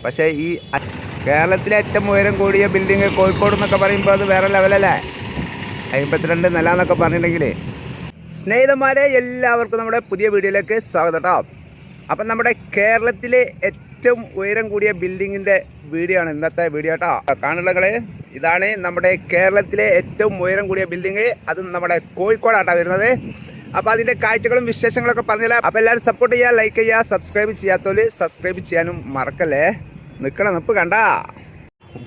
പക്ഷേ ഈ കേരളത്തിലെ ഏറ്റവും ഉയരം കൂടിയ ബിൽഡിങ് കോഴിക്കോട് എന്നൊക്കെ പറയുമ്പോൾ അത് വേറെ ലെവലല്ലേ. 52 നില എന്നൊക്കെ പറഞ്ഞിട്ടുണ്ടെങ്കിൽ. സ്നേഹിതന്മാരെ, എല്ലാവർക്കും നമ്മുടെ പുതിയ വീഡിയോയിലേക്ക് സ്വാഗതം കേട്ടോ. അപ്പം നമ്മുടെ കേരളത്തിലെ ഏറ്റവും ഉയരം കൂടിയ ബിൽഡിങ്ങിൻ്റെ വീഡിയോ ആണ് ഇന്നത്തെ വീഡിയോ കേട്ടോ. കാണുകളെ, ഇതാണ് നമ്മുടെ കേരളത്തിലെ ഏറ്റവും ഉയരം കൂടിയ ബിൽഡിങ്. അത് നമ്മുടെ കോഴിക്കോടാട്ടോ വരുന്നത്. അപ്പോൾ അതിൻ്റെ കാഴ്ചകളും വിശേഷങ്ങളൊക്കെ പറഞ്ഞില്ല. അപ്പോൾ എല്ലാവരും സപ്പോർട്ട് ചെയ്യുക, ലൈക്ക് ചെയ്യുക, സബ്സ്ക്രൈബ് ചെയ്യാത്തവർ സബ്സ്ക്രൈബ് ചെയ്യാനും മറക്കല്ലേ. നിൽപ്പ് കണ്ടാ,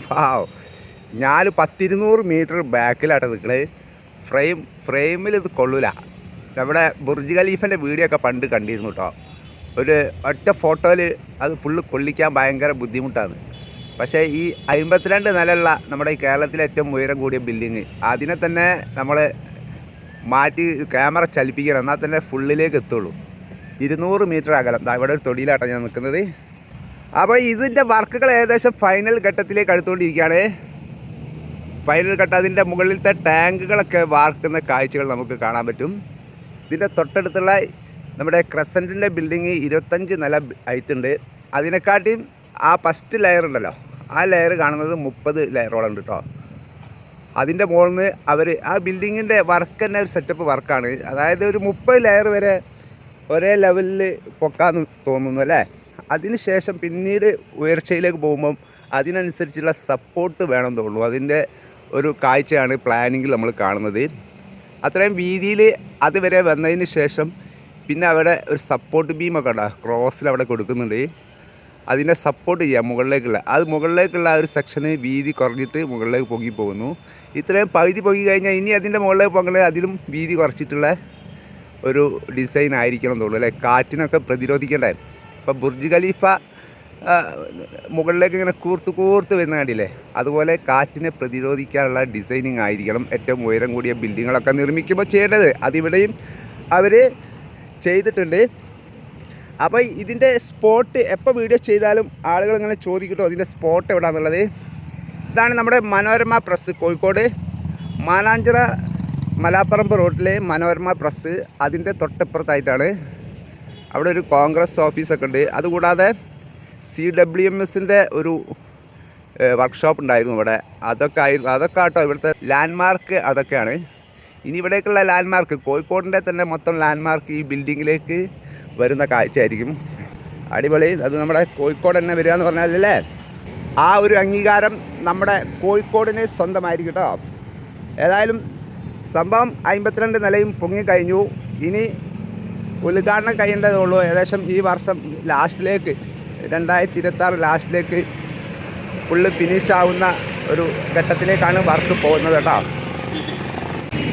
വാവ്, ഞാൻ 100-200 മീറ്റർ ബാക്കിലാട്ടോ നിൽക്കണത്. ഫ്രെയിമിൽ ഇത് കൊള്ളൂല. നമ്മുടെ ബുർജ് ഖലീഫിൻ്റെ വീഡിയോ ഒക്കെ പണ്ട് കണ്ടിരുന്നു കേട്ടോ. ഒരു ഒറ്റ ഫോട്ടോയിൽ അത് ഫുള്ള് കൊള്ളിക്കാൻ ഭയങ്കര ബുദ്ധിമുട്ടാണ്. പക്ഷേ ഈ 52 നിലയുള്ള നമ്മുടെ ഈ കേരളത്തിലെ ഏറ്റവും ഉയരം കൂടിയ ബിൽഡിങ്, അതിനെ തന്നെ നമ്മൾ മാറ്റി ക്യാമറ ചലിപ്പിക്കണം, എന്നാൽ തന്നെ ഫുള്ളിലേക്ക് എത്തുള്ളൂ. 200 മീറ്റർ അകലം. ഇവിടെ ഒരു തൊടിയിലാട്ടോ ഞാൻ നിൽക്കുന്നത്. അപ്പോൾ ഇതിൻ്റെ വർക്കുകൾ ഏകദേശം ഫൈനൽ ഘട്ടത്തിലേക്ക് അടുത്തുകൊണ്ടിരിക്കുകയാണ്. ഫൈനൽ ഘട്ടം, അതിൻ്റെ മുകളിലത്തെ ടാങ്കുകളൊക്കെ വാർക്കുന്ന കാഴ്ചകൾ നമുക്ക് കാണാൻ പറ്റും. ഇതിൻ്റെ തൊട്ടടുത്തുള്ള നമ്മുടെ ക്രസൻറ്റിൻ്റെ ബിൽഡിങ് 25 നില ഹൈറ്റുണ്ട്. അതിനെക്കാട്ടിയും ആ ഫസ്റ്റ് ലെയർ ഉണ്ടല്ലോ, ആ ലെയർ കാണുന്നത് 30 ലെയറോളം ഉണ്ട് കേട്ടോ. അതിൻ്റെ മുകളിൽ നിന്ന് അവർ ആ ബിൽഡിങ്ങിൻ്റെ വർക്ക് തന്നെ ഒരു സെറ്റപ്പ് വർക്കാണ്. അതായത് ഒരു 30 ലെയർ വരെ ഒരേ ലെവലിൽ പൊക്കാന്ന് തോന്നുന്നു അല്ലേ. അതിന് ശേഷം പിന്നീട് ഉയർച്ചയിലേക്ക് പോകുമ്പം അതിനനുസരിച്ചുള്ള സപ്പോർട്ട് വേണം തോന്നുന്നു. അതിൻ്റെ ഒരു കാഴ്ചയാണ് പ്ലാനിങ്ങിൽ നമ്മൾ കാണുന്നത്. അത്രയും വീതിയിൽ അതുവരെ വന്നതിന് ശേഷം പിന്നെ അവിടെ ഒരു സപ്പോർട്ട് ബീമൊക്കെ ഉണ്ടോ, ക്രോസിൽ അവിടെ കൊടുക്കുന്നുണ്ട്. അതിനെ സപ്പോർട്ട് ചെയ്യാം മുകളിലേക്കുള്ള ഒരു സെക്ഷന് വീതി കുറഞ്ഞിട്ട് മുകളിലേക്ക് പൊങ്ങി പോകുന്നു. ഇത്രയും പകുതി പൊങ്ങി കഴിഞ്ഞാൽ ഇനി അതിൻ്റെ മുകളിലേക്ക് പോകേണ്ടത് അതിലും വീതി കുറച്ചിട്ടുള്ള ഒരു ഡിസൈൻ ആയിരിക്കണം തോന്നുന്നു അല്ലേ. കാറ്റിനൊക്കെ പ്രതിരോധിക്കേണ്ടേ. ഇപ്പോൾ ബുർജ് ഖലീഫ മുകളിലേക്ക് ഇങ്ങനെ കൂർത്ത് വരുന്ന കണ്ടില്ലേ, അതുപോലെ കാറ്റിനെ പ്രതിരോധിക്കാനുള്ള ഡിസൈനിങ് ആയിരിക്കണം ഏറ്റവും ഉയരം കൂടിയ ബിൽഡിങ്ങുകളൊക്കെ നിർമ്മിക്കുമ്പോൾ ചെയ്യേണ്ടത്. അതിവിടെയും അവർ ചെയ്തിട്ടുണ്ട്. അപ്പോൾ ഇതിൻ്റെ സ്പോട്ട് എപ്പോൾ വീഡിയോ ചെയ്താലും ആളുകൾ ഇങ്ങനെ ചോദിക്കട്ടോ ഇതിൻ്റെ സ്പോട്ട് എവിടെയാണെന്നുള്ളത്. ഇതാണ് നമ്മുടെ മനോരമ പ്രസ്, കോഴിക്കോട് മാനാഞ്ചിറ മലാപ്പറമ്പ് റോഡിലെ മനോരമ പ്രസ്. അതിൻ്റെ തൊട്ടപ്പുറത്തായിട്ടാണ്. അവിടെ ഒരു കോൺഗ്രസ് ഓഫീസൊക്കെ ഉണ്ട്. അതുകൂടാതെ CWMSൻ്റെ ഒരു വർക്ക്ഷോപ്പ് ഉണ്ടായിരുന്നു ഇവിടെ. അതൊക്കെ ആട്ടോ ഇവിടുത്തെ ലാൻഡ്മാർക്ക്. അതൊക്കെയാണ് ഇനി ഇവിടേക്കുള്ള ലാൻഡ്മാർക്ക്. കോഴിക്കോടിൻ്റെ തന്നെ മൊത്തം ലാൻഡ്മാർക്ക് ഈ ബിൽഡിങ്ങിലേക്ക് വരുന്ന കാഴ്ചയായിരിക്കും. അടിപൊളി. അത് നമ്മുടെ കോഴിക്കോട് തന്നെ വരിക എന്ന് പറഞ്ഞാലല്ലേ, ആ ഒരു അംഗീകാരം നമ്മുടെ കോഴിക്കോടിന് സ്വന്തമായിരിക്കും കേട്ടോ. ഏതായാലും സംഭവം 52 നിലയും പൊങ്ങിക്കഴിഞ്ഞു. ഇനി ഉദ്ഘാടനം കഴിയേണ്ടതുള്ളൂ. ഏകദേശം ഈ വർഷം ലാസ്റ്റിലേക്ക്, 2026 ലാസ്റ്റിലേക്ക് ഫുള്ള് ഫിനിഷാവുന്ന ഒരു ഘട്ടത്തിലേക്കാണ് വർക്ക് പോകുന്നത് കേട്ടോ.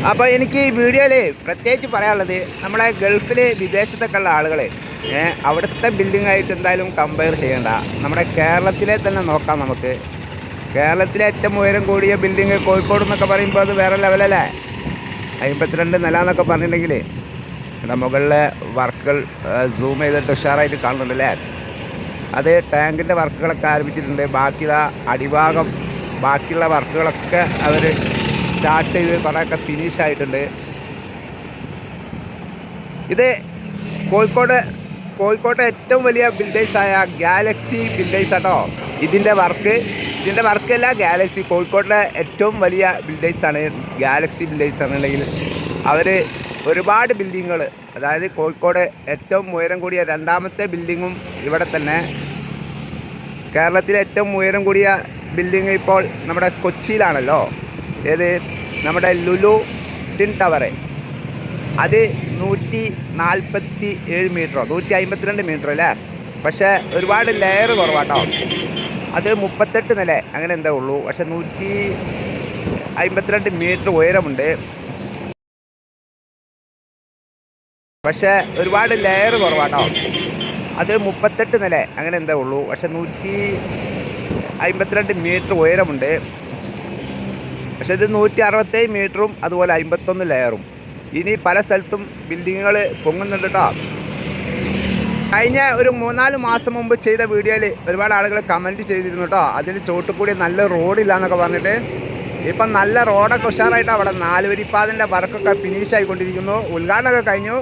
അപ്പോൾ എനിക്ക് ഈ വീഡിയോയിൽ പ്രത്യേകിച്ച് പറയാനുള്ളത്, നമ്മളെ ഗൾഫിൽ വിദേശത്തൊക്കെ ഉള്ള ആളുകൾ അവിടുത്തെ ബിൽഡിങ്ങായിട്ട് എന്തായാലും കമ്പയർ ചെയ്യേണ്ട. നമ്മുടെ കേരളത്തിലെ തന്നെ നോക്കാം നമുക്ക്. കേരളത്തിലെ ഏറ്റവും ഉയരം കൂടിയ ബിൽഡിങ് കോഴിക്കോട് എന്നൊക്കെ പറയുമ്പോൾ അത് വേറെ ലെവലല്ലേ. 52 നില എന്നൊക്കെ പറഞ്ഞിട്ടുണ്ടെങ്കിൽ നമ്മുടെ മുകളിലെ വർക്കുകൾ സൂം ചെയ്തിട്ട് ഉഷാറായിട്ട് കാണുന്നുണ്ടല്ലേ. അത് ടാങ്കിൻ്റെ വർക്കുകളൊക്കെ ആരംഭിച്ചിട്ടുണ്ട്. അടിഭാഗം ബാക്കിയുള്ള വർക്കുകളൊക്കെ അവർ സ്റ്റാർട്ട് ചെയ്ത് കുറേയൊക്കെ ഫിനിഷായിട്ടുണ്ട്. ഇത് കോഴിക്കോട്ടെ ഏറ്റവും വലിയ ബിൽഡേഴ്സായ ഗാലക്സി ബിൽഡേഴ്സ് ആട്ടോ ഇതിൻ്റെ വർക്കല്ല. ഗാലക്സി കോഴിക്കോട്ടെ ഏറ്റവും വലിയ ബിൽഡേഴ്സാണ് ഗാലക്സി ബിൽഡേഴ്സ് ആണെന്നുണ്ടെങ്കിൽ അവർ ഒരുപാട് ബിൽഡിങ്ങുകൾ, അതായത് കോഴിക്കോട് ഏറ്റവും ഉയരം കൂടിയ 2ാമത്തെ ബിൽഡിങ്ങും ഇവിടെ തന്നെ. കേരളത്തിലെ ഏറ്റവും ഉയരം കൂടിയ ബിൽഡിങ് ഇപ്പോൾ നമ്മുടെ കൊച്ചിയിലാണല്ലോ. ഏത് നമ്മുടെ ലുലു ടിൻ ടവർ. അത് 147 മീറ്ററോ 152 മീറ്റർ അല്ലേ. പക്ഷേ ഒരുപാട് ലെയർ കുറവാട്ടോ. അത് 38 നില അങ്ങനെ എന്താ ഉള്ളൂ. പക്ഷെ 152 മീറ്റർ ഉയരമുണ്ട്. പക്ഷേ ഒരുപാട് ലെയർ കുറവാട്ടോ. അത് 38 നില അങ്ങനെ എന്താ ഉള്ളൂ. പക്ഷെ 152 മീറ്റർ ഉയരമുണ്ട്. പക്ഷെ ഇത് 167 മീറ്ററും അതുപോലെ 51 ലെയറും. ഇനി പല സ്ഥലത്തും ബിൽഡിങ്ങുകൾ പൊങ്ങുന്നുണ്ട് കേട്ടോ. കഴിഞ്ഞ ഒരു 3-4 മാസം മുമ്പ് ചെയ്ത വീഡിയോയിൽ ഒരുപാട് ആളുകൾ കമൻറ്റ് ചെയ്തിരുന്നു കേട്ടോ. അതിന് ചോട്ടുകൂടി നല്ല റോഡില്ല എന്നൊക്കെ പറഞ്ഞിട്ട്. ഇപ്പം നല്ല റോഡൊക്കെ ഉഷാറായിട്ട് അവിടെ 4 വരിപ്പാതിൻ്റെ വർക്കൊക്കെ ഫിനിഷായിക്കൊണ്ടിരിക്കുന്നു. ഉദ്ഘാടനമൊക്കെ കഴിഞ്ഞു.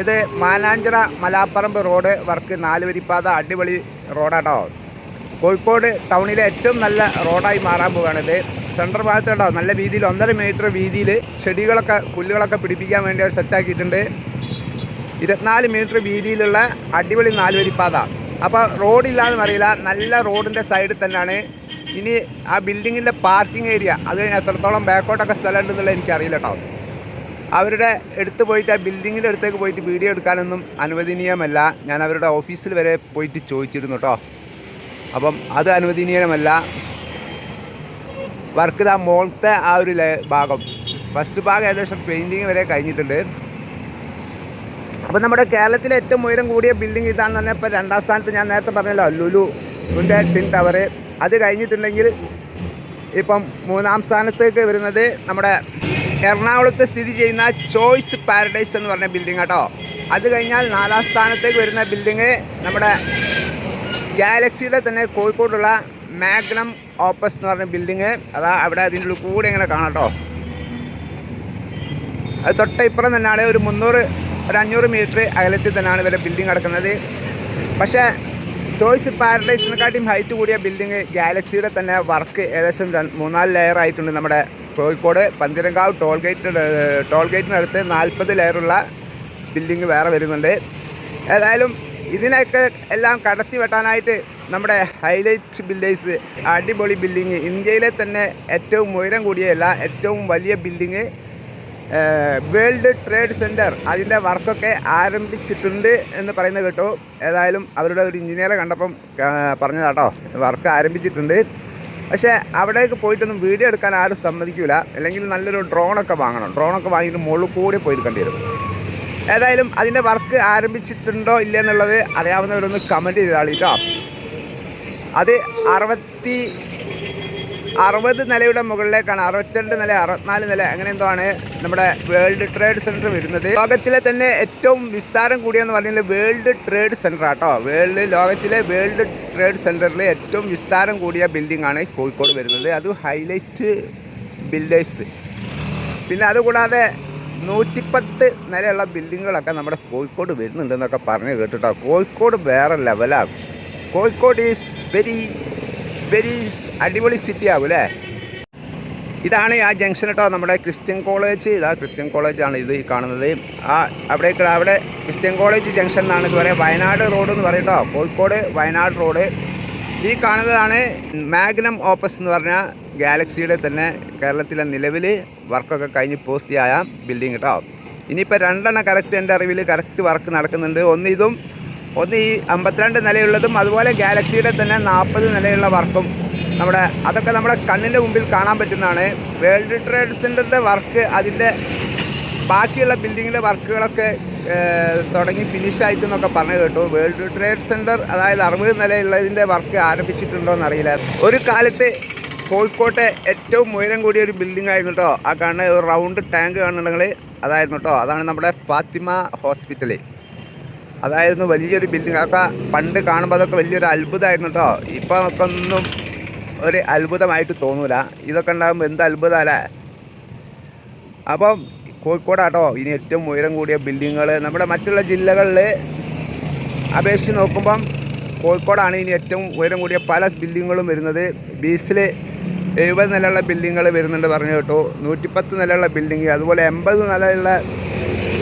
ഇത് മാനാഞ്ചിറ മലാപ്പറമ്പ് റോഡ് വർക്ക് 4 വരിപ്പാത അടിപൊളി റോഡാട്ടോ. കോഴിക്കോട് ടൗണിലെ ഏറ്റവും നല്ല റോഡായി മാറാൻ പോവുകയാണിത്. സെൻട്രൽ ഭാഗത്ത് കേട്ടോ നല്ല വീതിയിൽ 1.5 മീറ്റർ വീതിയിൽ ചെടികളൊക്കെ പുല്ലുകളൊക്കെ പിടിപ്പിക്കാൻ വേണ്ടി അവർ സെറ്റാക്കിയിട്ടുണ്ട്. 24 മീറ്റർ വീതിയിലുള്ള അടിപൊളി 4 വരിപ്പാത. അപ്പോൾ റോഡില്ലാന്ന് അറിയില്ല, നല്ല റോഡിൻ്റെ സൈഡിൽ തന്നെയാണ്. ഇനി ആ ബിൽഡിങ്ങിൻ്റെ പാർക്കിംഗ് ഏരിയ അത് എത്രത്തോളം ബാക്കോട്ടൊക്കെ സ്ഥലം ഉണ്ടെന്നുള്ളത് എനിക്കറിയില്ല കേട്ടോ. അവരുടെ അടുത്ത് പോയിട്ട് ആ ബിൽഡിങ്ങിൻ്റെ അടുത്തേക്ക് പോയിട്ട് വീഡിയോ എടുക്കാനൊന്നും അനുവദനീയമല്ല. ഞാൻ അവരുടെ ഓഫീസിൽ വരെ പോയിട്ട് ചോദിച്ചിരുന്നു കേട്ടോ. അപ്പം അത് അനുവദനീയമല്ല. വർക്ക് ഇതാ മുകളിലത്തെ ആ ഒരു ഭാഗം, ഫസ്റ്റ് ഭാഗം ഏകദേശം പെയിൻറ്റിങ് വരെ കഴിഞ്ഞിട്ടുണ്ട്. അപ്പം നമ്മുടെ കേരളത്തിലെ ഏറ്റവും ഉയരം കൂടിയ ബിൽഡിംഗ് ഇതാണെന്ന് പറഞ്ഞാൽ ഇപ്പോൾ 2ാം സ്ഥാനത്ത് ഞാൻ നേരത്തെ പറഞ്ഞല്ലോ ലുലുവിൻ്റെ ടിൻ ടവർ. അത് കഴിഞ്ഞിട്ടുണ്ടെങ്കിൽ ഇപ്പം 3ാം സ്ഥാനത്തേക്ക് വരുന്നത് നമ്മുടെ എറണാകുളത്ത് സ്ഥിതി ചെയ്യുന്ന ചോയ്സ് പാരഡൈസ് എന്ന് പറഞ്ഞ ബിൽഡിംഗ് കേട്ടോ. അത് കഴിഞ്ഞാൽ 4ാം സ്ഥാനത്തേക്ക് വരുന്ന ബിൽഡിങ് നമ്മുടെ ഗാലക്സിയുടെ തന്നെ കോഴിക്കോടുള്ള മാഗ്നം ഓപ്പസ് എന്ന് പറഞ്ഞ ബിൽഡിങ്. അതാ അവിടെ അതിൻ്റെ ഉള്ളിൽ കൂടെ ഇങ്ങനെ കാണാം കേട്ടോ. അത് തൊട്ടിപ്പുറം തന്നെയാണ്, ഒരു 500 മീറ്റർ അകലത്തിൽ തന്നെയാണ് ഇവരുടെ ബിൽഡിംഗ് കിടക്കുന്നത്. പക്ഷേ ചോയ്സ് പാരഡൈസിനെക്കാട്ടിയും ഹൈറ്റ് കൂടിയ ബിൽഡിങ് ഗാലക്സിയുടെ തന്നെ വർക്ക് ഏകദേശം 3-4 ലെയർ ആയിട്ടുണ്ട്. നമ്മുടെ കോഴിക്കോട് പന്തീരങ്കാവ് ടോൾഗേറ്റിനടുത്ത് 40 ലെയറുള്ള ബിൽഡിങ് വേറെ വരുന്നുണ്ട്. ഏതായാലും ഇതിനൊക്കെ എല്ലാം കടത്തി വെട്ടാനായിട്ട് നമ്മുടെ ഹൈലൈറ്റ് ബിൽഡേഴ്സ് അടിപൊളി ബിൽഡിങ്, ഇന്ത്യയിലെ തന്നെ ഏറ്റവും ഉയരം കൂടിയല്ല ഏറ്റവും വലിയ ബിൽഡിങ് വേൾഡ് ട്രേഡ് സെൻറ്റർ, അതിൻ്റെ വർക്കൊക്കെ ആരംഭിച്ചിട്ടുണ്ട് എന്ന് പറയുന്നത് കേട്ടു. ഏതായാലും അവരുടെ ഒരു എഞ്ചിനീയറെ കണ്ടപ്പം പറഞ്ഞതാട്ടോ, വർക്ക് ആരംഭിച്ചിട്ടുണ്ട്. പക്ഷേ അവിടേക്ക് പോയിട്ടൊന്നും വീഡിയോ എടുക്കാൻ ആരും സമ്മതിക്കില്ല. അല്ലെങ്കിൽ നല്ലൊരു ഡ്രോണൊക്കെ വാങ്ങണം. ഡ്രോണൊക്കെ വാങ്ങിയിട്ട് മുകളിൽ കൂടി പോയി എടുക്കേണ്ടി വരും. ഏതായാലും അതിൻ്റെ വർക്ക് ആരംഭിച്ചിട്ടുണ്ടോ ഇല്ല എന്നുള്ളത് അറിയാവുന്നവരൊന്ന് കമൻറ്റ് ചെയ്താൽ കേട്ടോ. അത് 60 നിലയുടെ മുകളിലേക്കാണ്, 62 നില 64 നില അങ്ങനെ എന്തോ ആണ് നമ്മുടെ വേൾഡ് ട്രേഡ് സെൻറ്റർ വരുന്നത്. ലോകത്തിലെ തന്നെ ഏറ്റവും വിസ്താരം കൂടിയെന്ന് പറഞ്ഞാൽ വേൾഡ് ട്രേഡ് സെൻറ്റർ ആട്ടോ. ലോകത്തിലെ വേൾഡ് ട്രേഡ് സെൻറ്ററിൽ ഏറ്റവും വിസ്താരം കൂടിയ ബിൽഡിംഗ് ആണ് കോഴിക്കോട് വരുന്നത്. അത് ഹൈലൈറ്റ് ബിൽഡേഴ്സ്. പിന്നെ അതുകൂടാതെ 110 നിലയുള്ള ബിൽഡിങ്ങുകളൊക്കെ നമ്മുടെ കോഴിക്കോട് വരുന്നുണ്ടെന്നൊക്കെ പറഞ്ഞ് കേട്ടിട്ടോ. കോഴിക്കോട് വേറെ ലെവലാകും. കോഴിക്കോട് ഈസ് വെരി അടിപൊളി സിറ്റി ആകും അല്ലേ. ഇതാണ് ആ ജംഗ്ഷൻ കേട്ടോ, നമ്മുടെ ക്രിസ്ത്യൻ കോളേജ്. ഇതാ ക്രിസ്ത്യൻ കോളേജാണ് ഇത് ഈ കാണുന്നത്. അവിടെ ക്രിസ്ത്യൻ കോളേജ് ജംഗ്ഷൻ എന്നാണ് ഇത് പറയുക. വയനാട് റോഡ് എന്ന് പറയും കേട്ടോ, കോഴിക്കോട് വയനാട് റോഡ്. ഈ കാണുന്നതാണ് മാഗ്നം ഓപ്പസ് എന്ന് പറഞ്ഞ ഗാലക്സിയുടെ തന്നെ കേരളത്തിലെ നിലവിൽ വർക്കൊക്കെ കഴിഞ്ഞ് പൂർത്തിയായ ബിൽഡിംഗ് കേട്ടോ. ഇനിയിപ്പോൾ 2 കറക്റ്റ് എൻ്റെ അറിവിൽ കറക്റ്റ് വർക്ക് നടക്കുന്നുണ്ട്. ഒന്ന് ഈ 52 നിലയുള്ളതും അതുപോലെ ഗാലക്സിയുടെ തന്നെ 40 നിലയുള്ള വർക്കും അതൊക്കെ നമ്മുടെ കണ്ണിൻ്റെ മുമ്പിൽ കാണാൻ പറ്റുന്നതാണ്. വേൾഡ് ട്രേഡ് സെൻറ്ററിൻ്റെ വർക്ക്, അതിൻ്റെ ബാക്കിയുള്ള ബിൽഡിങ്ങിൻ്റെ വർക്കുകളൊക്കെ തുടങ്ങി ഫിനിഷായിട്ടെന്നൊക്കെ പറഞ്ഞു കേട്ടു. വേൾഡ് ട്രേഡ് സെൻറ്റർ അതായത് 60 നിലയുള്ളതിൻ്റെ വർക്ക് ആരംഭിച്ചിട്ടുണ്ടോ എന്നറിയില്ല. ഒരു കാലത്ത് കോഴിക്കോട്ടെ ഏറ്റവും ഉയരം കൂടിയ ഒരു ബിൽഡിംഗ് ആയിരുന്നു കേട്ടോ. ആ കാണുന്ന ഒരു റൗണ്ട് ടാങ്ക് കാണുന്നുണ്ടെങ്കിൽ അതായിരുന്നു കേട്ടോ. അതാണ് നമ്മുടെ ഫാത്തിമ ഹോസ്പിറ്റൽ. അതായിരുന്നു വലിയൊരു ബിൽഡിംഗ്. അതൊക്കെ പണ്ട് കാണുമ്പോൾ അതൊക്കെ വലിയൊരു അത്ഭുതമായിരുന്നു കേട്ടോ. ഇപ്പോൾ നമുക്കൊന്നും ഒരു അത്ഭുതമായിട്ട് തോന്നൂല. ഇതൊക്കെ ഉണ്ടാകുമ്പോൾ എന്ത് അത്ഭുതമല്ലേ. അപ്പം കോഴിക്കോടാട്ടോ ഇനി ഏറ്റവും ഉയരം കൂടിയ ബിൽഡിങ്ങുകൾ. നമ്മുടെ മറ്റുള്ള ജില്ലകളിൽ അപേക്ഷിച്ച് നോക്കുമ്പം കോഴിക്കോടാണ് ഇനി ഏറ്റവും ഉയരം കൂടിയ പല ബിൽഡിങ്ങുകളും വരുന്നത്. ബീച്ചിൽ 70 നിലയുള്ള ബിൽഡിങ്ങുകൾ വരുന്നുണ്ട് പറഞ്ഞു കേട്ടു. 110 നിലയുള്ള ബിൽഡിങ്, അതുപോലെ 80 നിലയുള്ള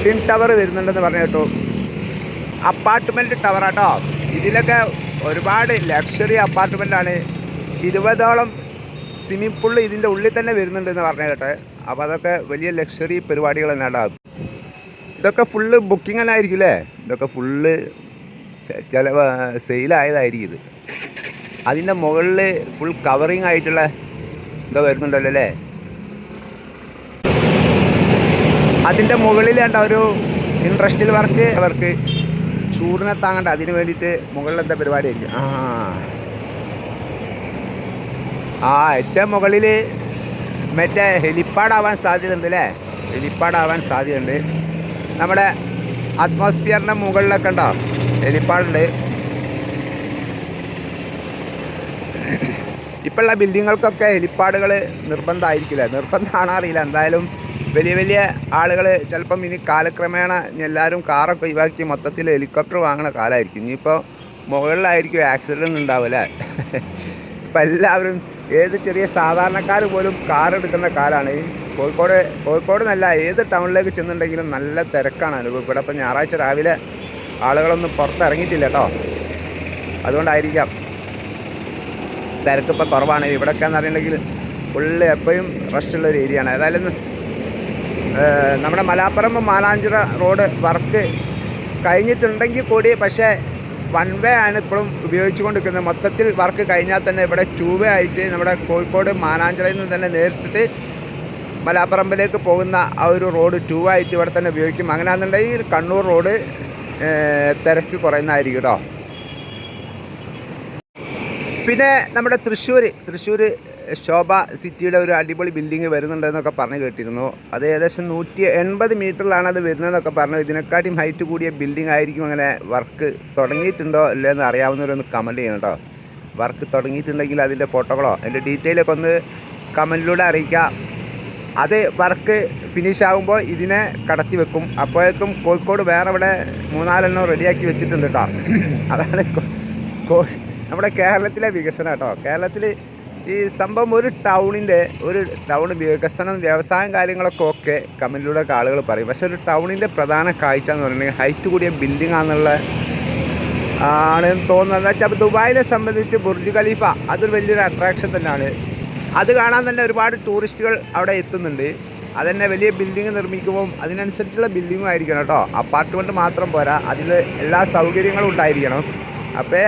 ടിൻ ടവർ വരുന്നുണ്ടെന്ന് പറഞ്ഞു കേട്ടു. അപ്പാർട്ട്മെൻറ്റ് ടവറാട്ടോ. ഇതിലൊക്കെ ഒരുപാട് ലക്ഷറി അപ്പാർട്ട്മെൻറ്റാണ്. 20ഓളം സ്വിമ്മിംഗ് പൂള് ഇതിൻ്റെ ഉള്ളിൽ തന്നെ വരുന്നുണ്ടെന്ന് പറഞ്ഞു കേട്ടെ. അപ്പോൾ അതൊക്കെ വലിയ ലക്ഷറി പരിപാടികൾ തന്നെയാണ്. ഇതൊക്കെ ഫുള്ള് ബുക്കിംഗ് തന്നെ ആയിരിക്കും അല്ലേ. ഇതൊക്കെ ഫുള്ള് സെയിലായതായിരിക്കും ഇത്. അതിൻ്റെ മുകളിൽ ഫുൾ കവറിങ് ആയിട്ടുള്ള ഇതൊക്കെ വരുന്നുണ്ടല്ലോ അല്ലേ. അതിൻ്റെ മുകളിൽ കണ്ട ഒരു ഇൻഡസ്ട്രിയൽ വർക്ക് ചൂടിനെ താങ്ങണ്ട, അതിന് വേണ്ടിയിട്ട് മുകളിലെന്താ പരിപാടിയായിരിക്കും. ഏറ്റവും മുകളിൽ മറ്റേ ഹെലിപ്പാഡാവാൻ സാധ്യതയുണ്ട് അല്ലേ. ഹെലിപ്പാഡാവാൻ സാധ്യതയുണ്ട്. നമ്മുടെ അറ്റ്മോസ്ഫിയറിൻ്റെ മുകളിലൊക്കെ ഉണ്ടോ ഹെലിപ്പാഡുണ്ട്. ഇപ്പോഴുള്ള ബിൽഡിങ്ങുകൾക്കൊക്കെ ഹെലിപ്പാഡുകൾ നിർബന്ധമായിരിക്കില്ല. നിർബന്ധമാണോ അറിയില്ല. എന്തായാലും വലിയ ആളുകൾ ചിലപ്പം ഇനി കാലക്രമേണ എല്ലാവരും കാറൊക്കെ ഒഴിവാക്കി മൊത്തത്തിൽ ഹെലികോപ്റ്റർ വാങ്ങുന്ന കാലമായിരിക്കും. ഇനിയിപ്പോൾ മുകളിലായിരിക്കും ആക്സിഡൻറ്റ് ഉണ്ടാവില്ലേ. ഇപ്പം എല്ലാവരും ഏത് ചെറിയ സാധാരണക്കാർ പോലും കാർ എടുക്കുന്ന കാലാണ്. കോഴിക്കോട് എന്നല്ല ഏത് ടൗണിലേക്ക് ചെന്നിട്ടുണ്ടെങ്കിലും നല്ല തിരക്കാണ് അനുഭവപ്പെടുക. അപ്പം ഞായറാഴ്ച രാവിലെ ആളുകളൊന്നും പുറത്തിറങ്ങിയിട്ടില്ല കേട്ടോ, അതുകൊണ്ടായിരിക്കാം തിരക്കിപ്പോൾ കുറവാണ്. ഇവിടെയൊക്കെ എന്ന് പറഞ്ഞിട്ടുണ്ടെങ്കിൽ ഫുള്ള് എപ്പോഴും റഷുള്ളൊരു ഏരിയയാണ്. ഏതായാലും നമ്മുടെ മലാപ്പറമ്പ് മാനാഞ്ചിറ റോഡ് വർക്ക് കഴിഞ്ഞിട്ടുണ്ടെങ്കിൽ കൂടി പക്ഷേ 1 വേ ആണ് ഇപ്പോഴും ഉപയോഗിച്ചു കൊണ്ടിരിക്കുന്നത്. മൊത്തത്തിൽ വർക്ക് കഴിഞ്ഞാൽ തന്നെ ഇവിടെ 2 വേ ആയിട്ട് നമ്മുടെ കോഴിക്കോട് മാനാഞ്ചിറയിൽ നിന്ന് തന്നെ നേരിട്ടിട്ട് മലാപ്പറമ്പിലേക്ക് പോകുന്ന ആ ഒരു റോഡ് 2 ആയിട്ട് ഇവിടെ തന്നെ ഉപയോഗിക്കും. അങ്ങനെയാണെന്നുണ്ടെങ്കിൽ കണ്ണൂർ റോഡ് തിരക്ക് കുറയുന്നതായിരിക്കും കേട്ടോ. പിന്നെ നമ്മുടെ തൃശ്ശൂർ ശോഭ സിറ്റിയുടെ ഒരു അടിപൊളി ബിൽഡിങ് വരുന്നുണ്ടെന്നൊക്കെ പറഞ്ഞ് കേട്ടിരുന്നു. അത് ഏകദേശം 180 മീറ്ററിലാണ് അത് വരുന്നതെന്നൊക്കെ പറഞ്ഞു. ഇതിനെക്കാട്ടിയും ഹൈറ്റ് കൂടിയ ബിൽഡിംഗ് ആയിരിക്കും. അങ്ങനെ വർക്ക് തുടങ്ങിയിട്ടുണ്ടോ ഇല്ലെന്ന് അറിയാവുന്നവരൊന്ന് കമൻറ്റ് ചെയ്യണം കേട്ടോ. വർക്ക് തുടങ്ങിയിട്ടുണ്ടെങ്കിൽ അതിൻ്റെ ഫോട്ടോകളോ അതിൻ്റെ ഡീറ്റെയിലൊക്കെ ഒന്ന് കമൻറ്റിലൂടെ അറിയിക്കുക. അത് വർക്ക് ഫിനിഷ് ആകുമ്പോൾ ഇതിനെ കടത്തി വെക്കും. അപ്പോഴേക്കും കോഴിക്കോട് വേറെ ഇവിടെ 3-4 എണ്ണം റെഡിയാക്കി വെച്ചിട്ടുണ്ട് കേട്ടോ. അതാണ് നമ്മുടെ കേരളത്തിലെ വികസനം കേട്ടോ. കേരളത്തിൽ ഈ സംഭവം ഒരു ടൗൺ വികസനം വ്യവസായം കാര്യങ്ങളൊക്കെ ഓക്കെ കമൻറ്റിലൂടെയൊക്കെ ആളുകൾ പറയും. പക്ഷേ ഒരു ടൗണിൻ്റെ പ്രധാന കാഴ്ച എന്ന് പറഞ്ഞിട്ടുണ്ടെങ്കിൽ ഹൈറ്റ് കൂടിയ ബിൽഡിംഗ് ആണെന്നുള്ള ആണെന്ന് തോന്നുന്നത്. എന്താ വെച്ചാൽ ദുബായിനെ സംബന്ധിച്ച് ബുർജ് ഖലീഫ അതൊരു വലിയൊരു അട്രാക്ഷൻ തന്നെയാണ്. അത് കാണാൻ തന്നെ ഒരുപാട് ടൂറിസ്റ്റുകൾ അവിടെ എത്തുന്നുണ്ട്. അതുതന്നെ വലിയ ബിൽഡിംഗ് നിർമ്മിക്കുമ്പം അതിനനുസരിച്ചുള്ള ബിൽഡിങ്ങും ആയിരിക്കണം കേട്ടോ. അപ്പാർട്ട്മെൻറ്റ് മാത്രം പോരാ, അതിൽ എല്ലാ സൗകര്യങ്ങളും ഉണ്ടായിരിക്കണം. അപ്പോൾ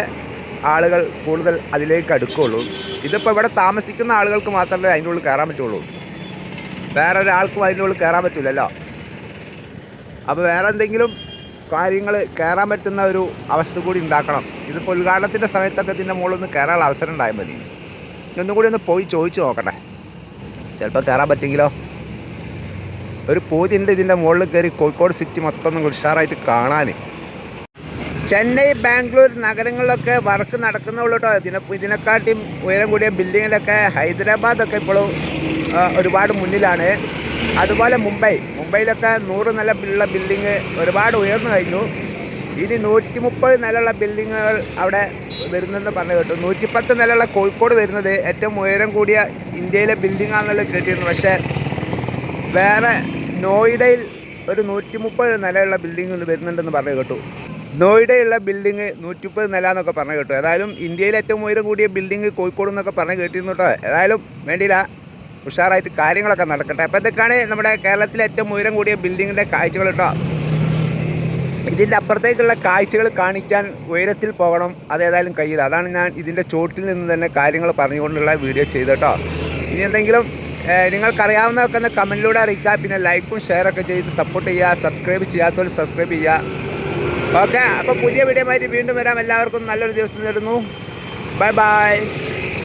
ആളുകൾ കൂടുതൽ അതിലേക്ക് അടുക്കുകയുള്ളൂ. ഇതിപ്പോൾ ഇവിടെ താമസിക്കുന്ന ആളുകൾക്ക് മാത്രമേ അതിൻ്റെ ഉള്ളിൽ കയറാൻ പറ്റുള്ളൂ. വേറെ ഒരാൾക്കും അതിൻ്റെ ഉള്ളിൽ കയറാൻ പറ്റില്ലല്ലോ. അപ്പോൾ വേറെ എന്തെങ്കിലും കാര്യങ്ങൾ കയറാൻ പറ്റുന്ന ഒരു അവസ്ഥ കൂടി ഉണ്ടാക്കണം. ഇതിപ്പോൾ ഉദ്ഘാടനത്തിൻ്റെ സമയത്തൊക്കെ ഇതിൻ്റെ മുകളിലൊന്ന് കയറാനുള്ള അവസരം ഉണ്ടായാൽ മതി. ഒന്നും കൂടി ഒന്ന് പോയി ചോദിച്ചു നോക്കട്ടെ, ചിലപ്പോൾ കയറാൻ പറ്റുമെങ്കിലോ. ഒരു പൂതിയുണ്ട് ഇതിൻ്റെ മുകളിൽ കയറി കോഴിക്കോട് സിറ്റി മൊത്തം ഒന്ന് ഉഷാറായിട്ട് കാണാൻ. ചെന്നൈ, ബാംഗ്ലൂർ നഗരങ്ങളിലൊക്കെ വർക്ക് നടക്കുന്നുള്ളൂ കേട്ടോ. ഇതിനെക്കാട്ടിയും ഉയരം കൂടിയ ബിൽഡിങ്ങിലൊക്കെ ഹൈദരാബാദൊക്കെ ഇപ്പോഴും ഒരുപാട് മുന്നിലാണ്. അതുപോലെ മുംബൈയിലൊക്കെ 100 നിലയുള്ള ബിൽഡിങ് ഒരുപാട് ഉയർന്നു കഴിഞ്ഞു. ഇനി 130 നിലയുള്ള ബിൽഡിങ്ങുകൾ അവിടെ വരുന്നതെന്ന് പറഞ്ഞു കേട്ടു. 110 നിലയുള്ള കോഴിക്കോട് വരുന്നത് ഏറ്റവും ഉയരം കൂടിയ ഇന്ത്യയിലെ ബിൽഡിംഗ് ആണെന്നുള്ളത് കേട്ടിരുന്നു. പക്ഷേ വേറെ നോയിഡയിൽ ഒരു 130 നിലയുള്ള ബിൽഡിംഗ് വരുന്നുണ്ടെന്ന് പറഞ്ഞു കേട്ടു. നോയിഡയുള്ള ബിൽഡിങ് 130 നില എന്നൊക്കെ പറഞ്ഞു കേട്ടു. ഏതായാലും ഇന്ത്യയിലെ ഏറ്റവും ഉയരം കൂടിയ ബിൽഡിംഗ് കോഴിക്കോട് എന്നൊക്കെ പറഞ്ഞു കേട്ടിരുന്നു കേട്ടോ. ഏതായാലും വേണ്ടിയില്ല, ഉഷാറായിട്ട് കാര്യങ്ങളൊക്കെ നടക്കട്ടെ. അപ്പോൾ ഇതൊക്കെയാണ് നമ്മുടെ കേരളത്തിലെ ഏറ്റവും ഉയരം കൂടിയ ബിൽഡിങ്ങിൻ്റെ കാഴ്ചകൾ കേട്ടോ. ഇതിൻ്റെ അപ്പുറത്തേക്കുള്ള കാഴ്ചകൾ കാണിക്കാൻ ഉയരത്തിൽ പോകണം, അതേതായാലും കഴിയില്ല. അതാണ് ഞാൻ ഇതിൻ്റെ ചോട്ടിൽ നിന്ന് തന്നെ കാര്യങ്ങൾ പറഞ്ഞുകൊണ്ടുള്ള വീഡിയോ ചെയ്തു കേട്ടോ. ഇനി എന്തെങ്കിലും നിങ്ങൾക്കറിയാവുന്നതൊക്കെ ഒന്ന് കമൻറ്റിലൂടെ അറിയിക്കുക. പിന്നെ ലൈക്കും ഷെയറൊക്കെ ചെയ്ത് സപ്പോർട്ട് ചെയ്യുക. സബ്സ്ക്രൈബ് ചെയ്യാത്തവർ സബ്സ്ക്രൈബ് ചെയ്യുക. ഓക്കെ, അപ്പോൾ പുതിയ വീഡിയോ ആയിട്ട് വീണ്ടും വരാം. എല്ലാവർക്കും നല്ലൊരു ദിവസം നേരുന്നു. Bye bye.